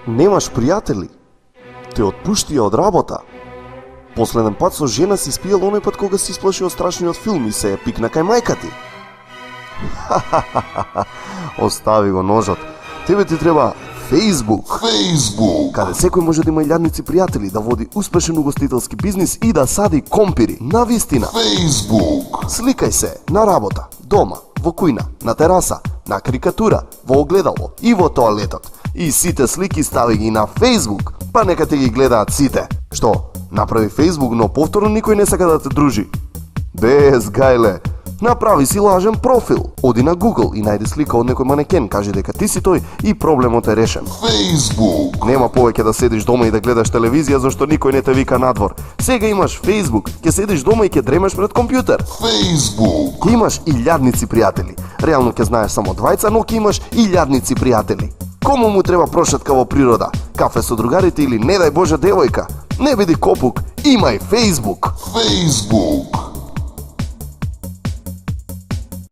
Немаш пријатели? Те отпуштија од работа? Последен пат со жена си спиел оној пат кога си сплаши од страшниот филм и се е пикна кај мајка ти? Остави го ножот. Тебе ти треба Facebook, каде секој може да има илјадници пријатели, да води успешен угостителски бизнис и да сади компири. На вистина. Сликај се на работа, дома, во кујна, на тераса, на карикатура, во огледало и во тоалетот. И сите слики стави ги на Facebook, па нека те ги гледаат сите. Што? Направи Facebook, но повторно никој не сака да те дружи. Без гајле. Направи си лажен профил. Оди на Google и најди слика од некој манекен, кажи дека ти си тој и проблемот е решен. Facebook. Нема повеќе да седиш дома и да гледаш телевизија зашто никој не те вика надвор. Сега имаш Facebook, ќе седиш дома и ќе дремеш пред компјутер. Facebook. Имаш илјадници пријатели. Реално ќе знаеш само двајца, но ќе имаш илјадници пријатели. Кому му треба прошетка во природа? Кафе со другарите или не дај Боже девојка? Не биди копук, имај Facebook.